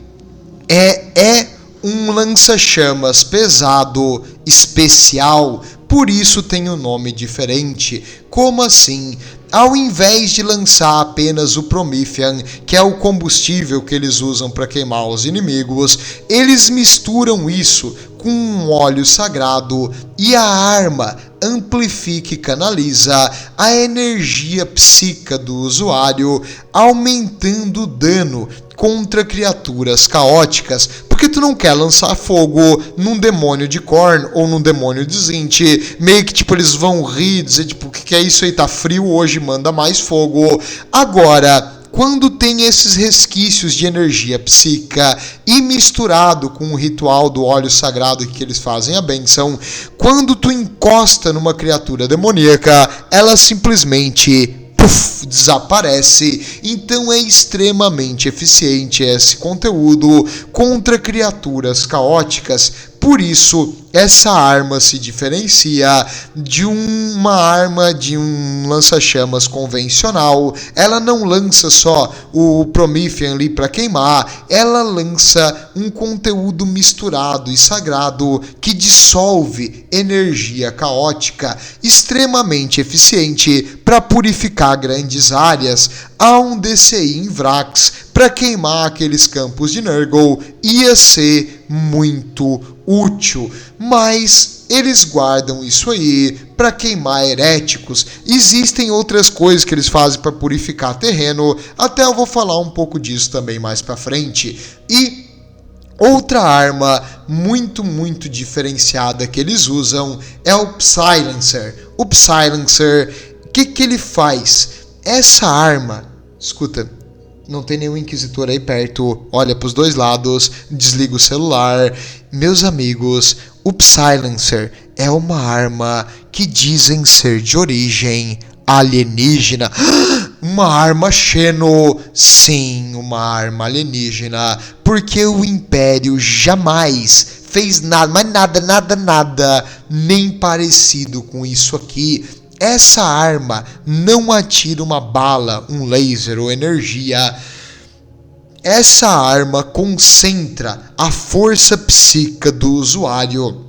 é um lança-chamas pesado, especial, por isso tem um nome diferente. Como assim? Ao invés de lançar apenas o Promethean, que é o combustível que eles usam para queimar os inimigos, eles misturam isso com um óleo sagrado, e a arma amplifica e canaliza a energia psíquica do usuário, aumentando o dano contra criaturas caóticas, porque tu não quer lançar fogo num demônio de Khorne ou num demônio de Tzeentch, meio que tipo eles vão rir, dizer tipo, o que é isso aí, tá frio hoje, manda mais fogo. Agora, quando tem esses resquícios de energia psíquica e misturado com o ritual do óleo sagrado que eles fazem a bênção, quando tu encosta numa criatura demoníaca, ela simplesmente desaparece. Então é extremamente eficiente esse conteúdo contra criaturas caóticas. Por isso, essa arma se diferencia de uma arma de um lança-chamas convencional. Ela não lança só o Promethean ali para queimar, ela lança um conteúdo misturado e sagrado que dissolve energia caótica, extremamente eficiente para purificar grandes áreas. Há um DCI em Vrax para queimar aqueles campos de Nurgle, ia ser muito útil, mas eles guardam isso aí para queimar heréticos. Existem outras coisas que eles fazem para purificar terreno, até eu vou falar um pouco disso também mais para frente. E outra arma muito diferenciada que eles usam é o Psylancer. O Psylancer, o que ele faz? Essa arma, escuta, não tem nenhum inquisitor aí perto, olha pros dois lados, desliga o celular. Meus amigos, o Psylancer é uma arma que dizem ser de origem alienígena. Uma arma Xeno, sim, uma arma alienígena, porque o Império jamais fez nada, mas nada, nem parecido com isso aqui. Essa arma não atira uma bala, um laser ou energia. Essa arma concentra a força psíquica do usuário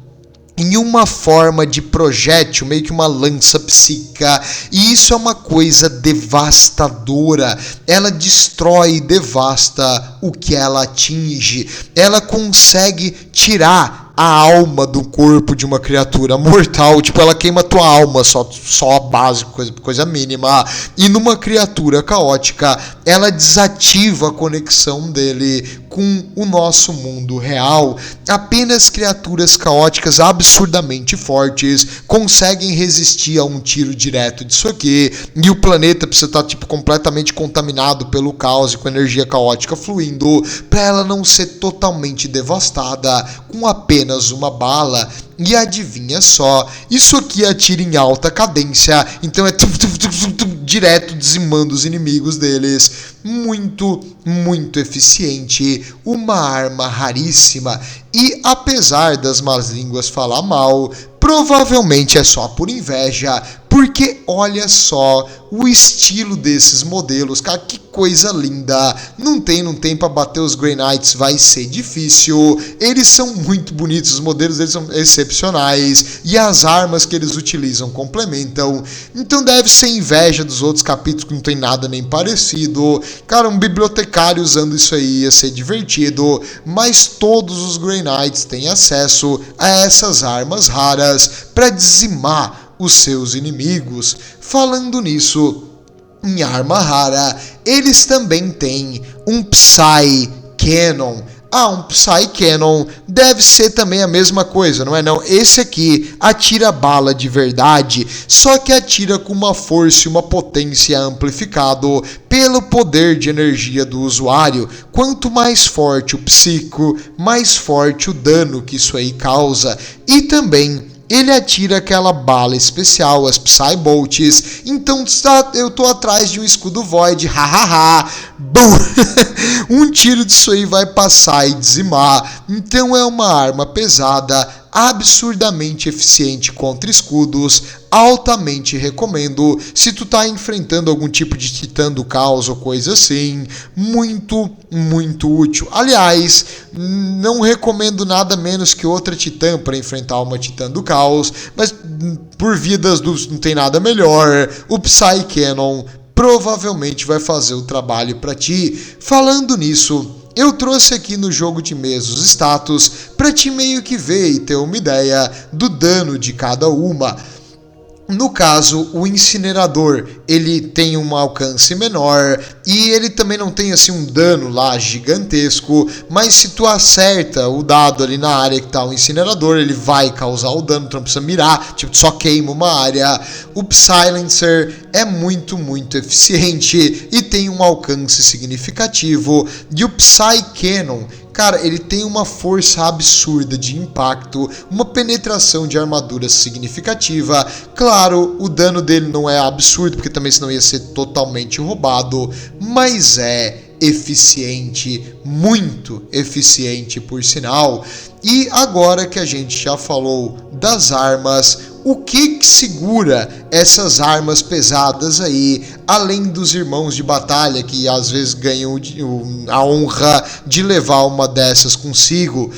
em uma forma de projétil, meio que uma lança psíquica, e isso é uma coisa devastadora. Ela destrói e devasta o que ela atinge. Ela consegue tirar a alma do corpo de uma criatura mortal, tipo, ela queima tua alma, só a base, coisa mínima, e numa criatura caótica, ela desativa a conexão dele com o nosso mundo real. Apenas criaturas caóticas absurdamente fortes conseguem resistir a um tiro direto disso aqui, e o planeta precisa estar tipo completamente contaminado pelo caos e com energia caótica fluindo, para ela não ser totalmente devastada com apenas uma bala. E adivinha só, isso aqui atira em alta cadência, então é direto dizimando os inimigos deles. Muito eficiente, uma arma raríssima, e apesar das más línguas falar mal, provavelmente é só por inveja, porque olha só o estilo desses modelos, cara, que coisa linda. Não tem pra bater os Grey Knights, vai ser difícil. Eles são muito bonitos, os modelos deles são excepcionais, e as armas que eles utilizam complementam. Então deve ser inveja dos outros capítulos que não tem nada nem parecido. Cara, um bibliotecário usando isso aí ia ser divertido, mas todos os Grey Knights têm acesso a essas armas raras para dizimar os seus inimigos. Falando nisso, em arma rara, eles também têm um Psy Cannon. Um Psy Cannon deve ser também a mesma coisa, não é não? Esse aqui atira bala de verdade, só que atira com uma força e uma potência amplificado pelo poder de energia do usuário. Quanto mais forte o psico, mais forte o dano que isso aí causa. E também ele atira aquela bala especial, as Psy Bolts. Então eu tô atrás de um escudo Void, hahaha, um tiro disso aí vai passar e dizimar. Então é uma arma pesada, absurdamente eficiente contra escudos, altamente recomendo se tu tá enfrentando algum tipo de titã do caos ou coisa assim. Muito útil. Aliás, não recomendo nada menos que outra titã para enfrentar uma titã do caos, mas por via das dúvidas não tem nada melhor. O Psy Cannon provavelmente vai fazer o trabalho para ti. Falando nisso, eu trouxe aqui no jogo de mesa os status para te meio que ver e ter uma ideia do dano de cada uma. No caso, o incinerador, ele tem um alcance menor e ele também não tem assim um dano lá gigantesco, mas se tu acerta o dado ali na área que tá o incinerador, ele vai causar o dano, tu não precisa mirar, tipo, só queima uma área. O Psylancer é muito eficiente e tem um alcance significativo. E o Psy Cannon, cara, ele tem uma força absurda de impacto, uma penetração de armadura significativa. Claro, o dano dele não é absurdo, porque também senão ia ser totalmente roubado, mas é eficiente, muito eficiente por sinal. E agora que a gente já falou das armas, o que segura essas armas pesadas aí, além dos irmãos de batalha que às vezes ganham a honra de levar uma dessas consigo?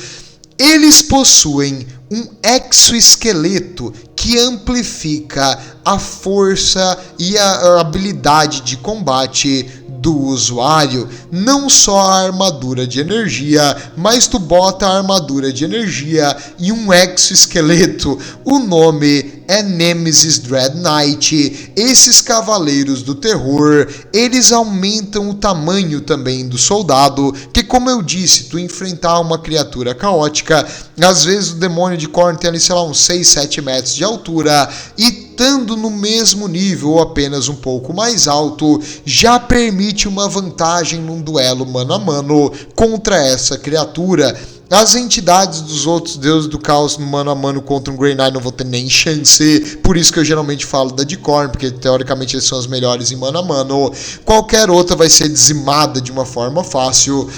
Eles possuem um exoesqueleto que amplifica a força e a habilidade de combate do usuário. Não só a armadura de energia, mas tu bota a armadura de energia e um exoesqueleto. O nome é Nemesis Dread Knight. Esses cavaleiros do terror, eles aumentam o tamanho também do soldado, que, como eu disse, tu enfrentar uma criatura caótica, às vezes o demônio de Khorne tem ali, sei lá, uns 6, 7 metros de altura, e estando no mesmo nível ou apenas um pouco mais alto, já permite uma vantagem num duelo mano a mano contra essa criatura. As entidades dos outros deuses do caos mano a mano contra um Grey Knight não vão ter nem chance. Por isso que eu geralmente falo da de Khorne, porque teoricamente eles são as melhores em mano a mano. Qualquer outra vai ser dizimada de uma forma fácil.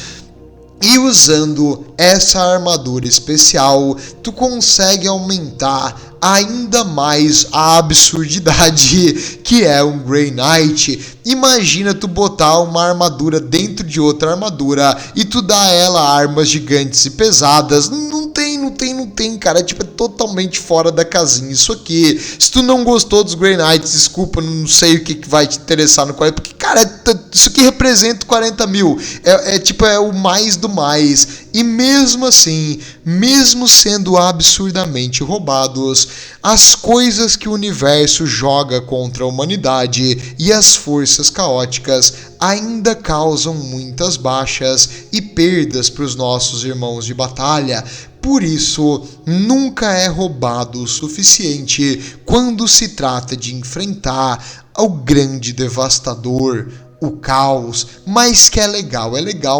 E usando essa armadura especial, tu consegue aumentar ainda mais a absurdidade que é um Grey Knight. Imagina tu botar uma armadura dentro de outra armadura e tu dá a ela armas gigantes e pesadas. Não tem, cara. Tipo, é totalmente fora da casinha isso aqui. Se tu não gostou dos Grey Knights, desculpa, não sei o que vai te interessar no 40, porque, cara, isso aqui representa 40 mil. É o mais do mais. E mesmo assim, mesmo sendo absurdamente roubados, as coisas que o universo joga contra a humanidade e as forças caóticas ainda causam muitas baixas e perdas para os nossos irmãos de batalha. Por isso, nunca é roubado o suficiente quando se trata de enfrentar o grande devastador, o caos. Mas que é legal,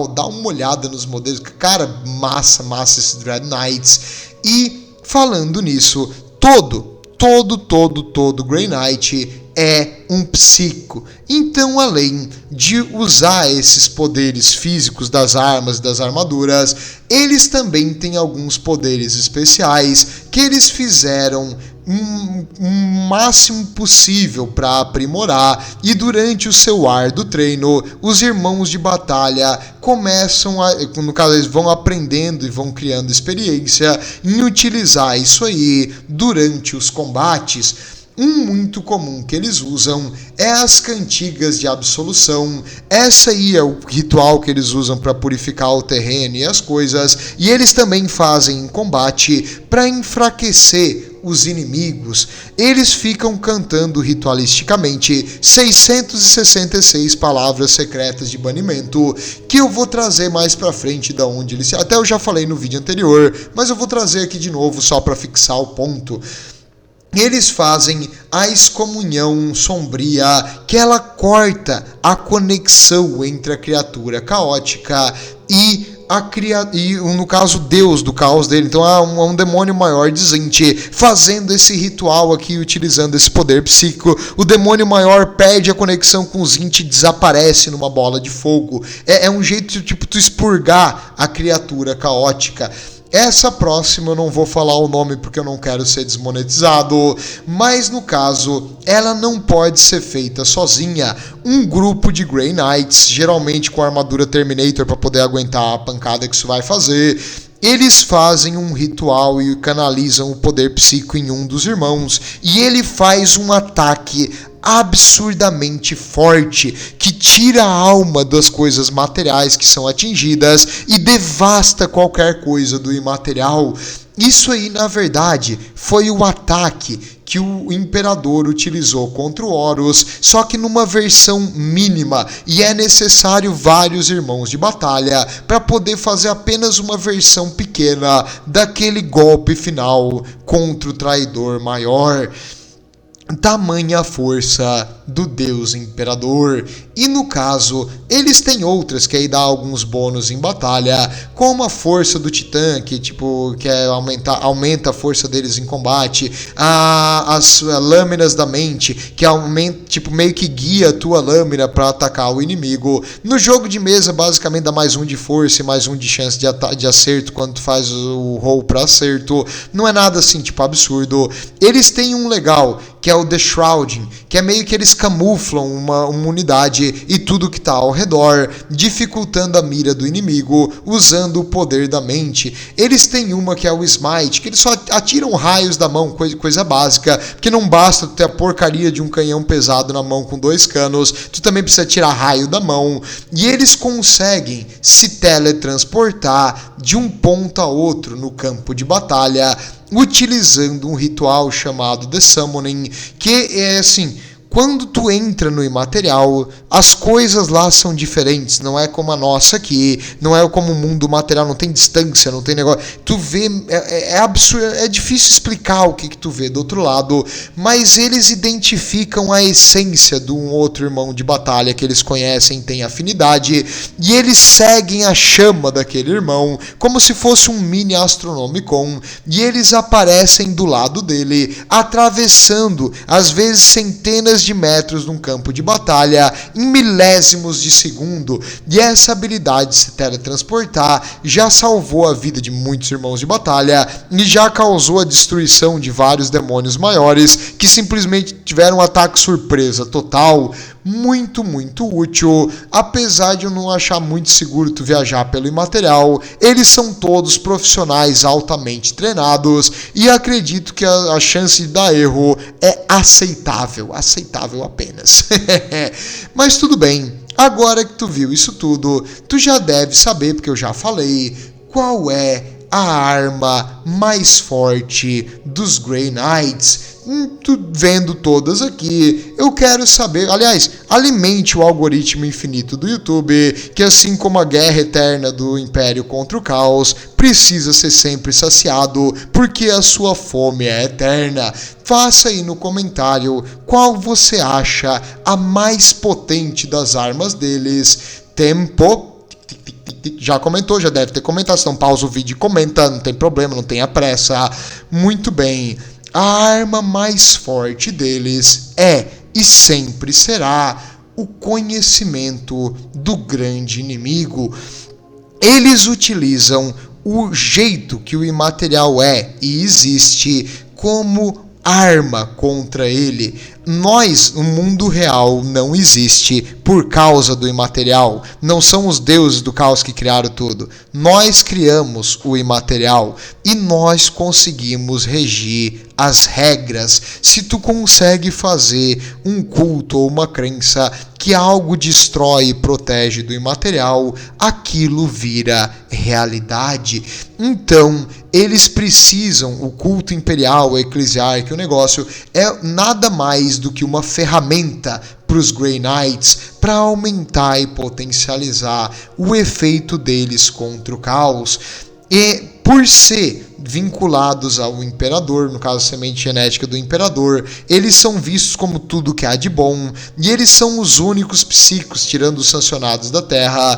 dá uma olhada nos modelos, cara, massa esses Dread Knights. E falando nisso, todo Grey Knight é um psíquico. Então, além de usar esses poderes físicos das armas e das armaduras, eles também têm alguns poderes especiais que eles fizeram o máximo possível para aprimorar, e durante o seu árduo treino, os irmãos de batalha começam no caso, eles vão aprendendo e vão criando experiência em utilizar isso aí durante os combates. Um muito comum que eles usam é as cantigas de absolução. Essa aí é o ritual que eles usam para purificar o terreno e as coisas. E eles também fazem em combate para enfraquecer os inimigos. Eles ficam cantando ritualisticamente 666 palavras secretas de banimento, que eu vou trazer mais pra frente da onde eles... Até eu já falei no vídeo anterior, mas eu vou trazer aqui de novo só para fixar o ponto. Eles fazem a excomunhão sombria, que ela corta a conexão entre a criatura caótica e no caso, Deus do caos dele. Então há um demônio maior dizente. Fazendo esse ritual aqui, utilizando esse poder psíquico, o demônio maior perde a conexão com os Zint e desaparece numa bola de fogo. É um jeito de tipo, tu expurgar a criatura caótica. Essa próxima eu não vou falar o nome porque eu não quero ser desmonetizado, mas no caso, ela não pode ser feita sozinha. Um grupo de Grey Knights, geralmente com a armadura Terminator para poder aguentar a pancada que isso vai fazer, eles fazem um ritual e canalizam o poder psíquico em um dos irmãos, e ele faz um ataque absurdamente forte que tira a alma das coisas materiais que são atingidas e devasta qualquer coisa do imaterial. Isso aí, na verdade, foi o ataque que o Imperador utilizou contra o Horus, só que numa versão mínima, e é necessário vários irmãos de batalha para poder fazer apenas uma versão pequena daquele golpe final contra o traidor maior. Tamanha força do Deus Imperador. E no caso, eles têm outras que aí dá alguns bônus em batalha, como a força do Titã, que aumenta a força deles em combate, as lâminas da mente, que aumenta, meio que guia a tua lâmina para atacar o inimigo. No jogo de mesa, basicamente dá mais um de força e mais um de chance de acerto quando tu faz o roll para acerto. Não é nada assim, absurdo. Eles têm um legal, que é o The Shrouding, que é meio que eles camuflam uma unidade e tudo que está ao redor, dificultando a mira do inimigo, usando o poder da mente. Eles têm uma que é o Smite, que eles só atiram raios da mão, coisa básica, porque não basta tu ter a porcaria de um canhão pesado na mão com 2 canos, tu também precisa tirar raio da mão, e eles conseguem se teletransportar de um ponto a outro no campo de batalha, utilizando um ritual chamado The Summoning, que é assim, quando tu entra no imaterial, as coisas lá são diferentes, não é como a nossa aqui, não é como o mundo material, não tem distância, não tem negócio. Tu vê, é absurdo, é difícil explicar o que tu vê do outro lado, mas eles identificam a essência de um outro irmão de batalha que eles conhecem, têm afinidade, e eles seguem a chama daquele irmão, como se fosse um mini Astronomicon, e eles aparecem do lado dele, atravessando, às vezes, centenas de metros num campo de batalha, em milésimos de segundo, e essa habilidade de se teletransportar já salvou a vida de muitos irmãos de batalha, e já causou a destruição de vários demônios maiores, que simplesmente tiveram um ataque surpresa total, muito, muito útil. Apesar de eu não achar muito seguro tu viajar pelo imaterial, eles são todos profissionais altamente treinados e acredito que a chance de dar erro é aceitável apenas. Mas tudo bem, agora que tu viu isso tudo, tu já deve saber, porque eu já falei, qual é a arma mais forte dos Grey Knights. Vendo todas aqui, eu quero saber, aliás, alimente o algoritmo infinito do YouTube, que assim como a guerra eterna do Império contra o Caos, precisa ser sempre saciado, porque a sua fome é eterna. Faça aí no comentário qual você acha a mais potente das armas deles. Tempo. Já comentou, já deve ter comentado, então pausa o vídeo e comenta, não tem problema, não tenha pressa. Muito bem. A arma mais forte deles é e sempre será o conhecimento do grande inimigo. Eles utilizam o jeito que o imaterial é e existe como arma contra ele. Nós, o mundo real não existe por causa do imaterial. Não são os deuses do caos que criaram tudo. Nós criamos o imaterial e nós conseguimos regir as regras. Se tu consegue fazer um culto ou uma crença que algo destrói e protege do imaterial, aquilo vira realidade. Então, eles precisam, o culto imperial, o eclesiárquico, o negócio é nada mais do que uma ferramenta para os Grey Knights para aumentar e potencializar o efeito deles contra o caos. E por ser vinculados ao imperador, no caso a semente genética do imperador, eles são vistos como tudo que há de bom, e eles são os únicos psíquicos, tirando os sancionados da Terra,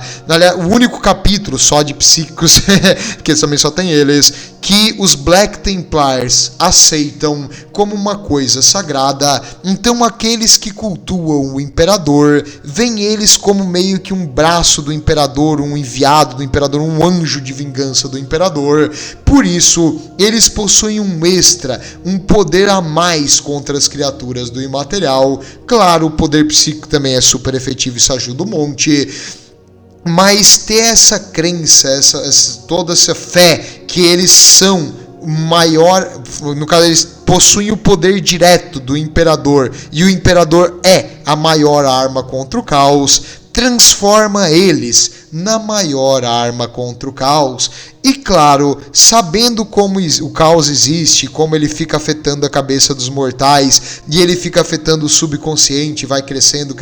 o único capítulo só de psíquicos, que também só tem eles, que os Black Templars aceitam como uma coisa sagrada. Então aqueles que cultuam o imperador, veem eles como meio que um braço do imperador, um enviado do imperador, um anjo de vingança do imperador. Por isso, eles possuem um extra, um poder a mais contra as criaturas do imaterial. Claro, o poder psíquico também é super efetivo, isso ajuda um monte. Mas ter essa crença, toda essa fé que eles são maior, no caso eles possuem o poder direto do imperador e o imperador é a maior arma contra o caos, transforma eles na maior arma contra o caos. E claro, sabendo como o caos existe, como ele fica afetando a cabeça dos mortais, e ele fica afetando o subconsciente, vai crescendo,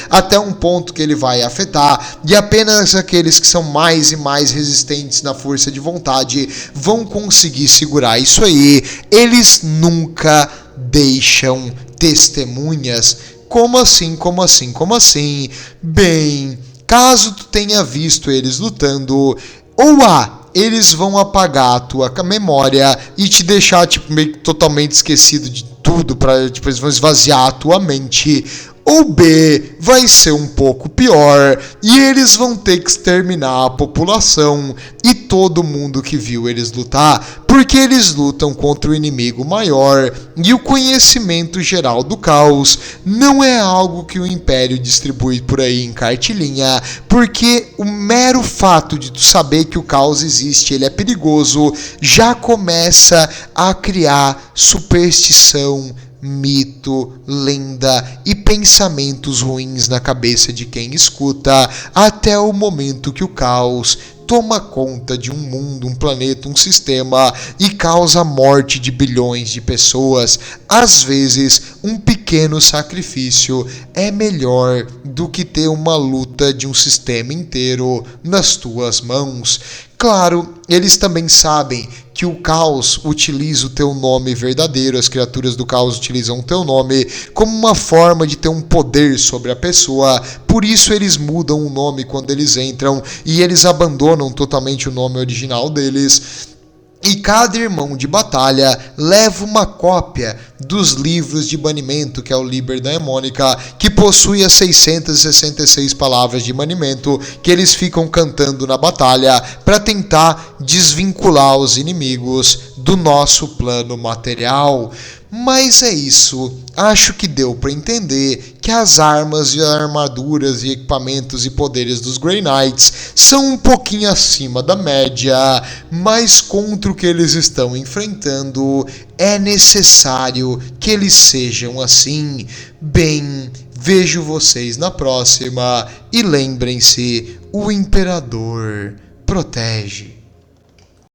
até um ponto que ele vai afetar, e apenas aqueles que são mais e mais resistentes na força de vontade vão conseguir segurar isso aí. Eles nunca deixam testemunhas. Como assim? Bem, caso tu tenha visto eles lutando, ou eles vão apagar a tua memória e te deixar meio que totalmente esquecido de tudo, eles vão esvaziar a tua mente, ou B, vai ser um pouco pior e eles vão ter que exterminar a população e todo mundo que viu eles lutar, porque eles lutam contra o inimigo maior e o conhecimento geral do caos não é algo que o Império distribui por aí em cartilhinha, porque o mero fato de tu saber que o caos existe, ele é perigoso, já começa a criar superstição, mito, lenda e pensamentos ruins na cabeça de quem escuta, até o momento que o caos toma conta de um mundo, um planeta, um sistema e causa a morte de bilhões de pessoas. Às vezes, um pequeno pequeno sacrifício é melhor do que ter uma luta de um sistema inteiro nas tuas mãos. Claro, eles também sabem que o caos utiliza o teu nome verdadeiro, as criaturas do caos utilizam o teu nome como uma forma de ter um poder sobre a pessoa, por isso eles mudam o nome quando eles entram e eles abandonam totalmente o nome original deles. E cada irmão de batalha leva uma cópia dos livros de banimento, que é o Liber Daemônica, que possui as 666 palavras de banimento que eles ficam cantando na batalha para tentar desvincular os inimigos do nosso plano material. Mas é isso, acho que deu para entender que as armas e armaduras e equipamentos e poderes dos Grey Knights são um pouquinho acima da média, mas contra o que eles estão enfrentando é necessário que eles sejam assim. Bem, vejo vocês na próxima e lembrem-se, o Imperador protege.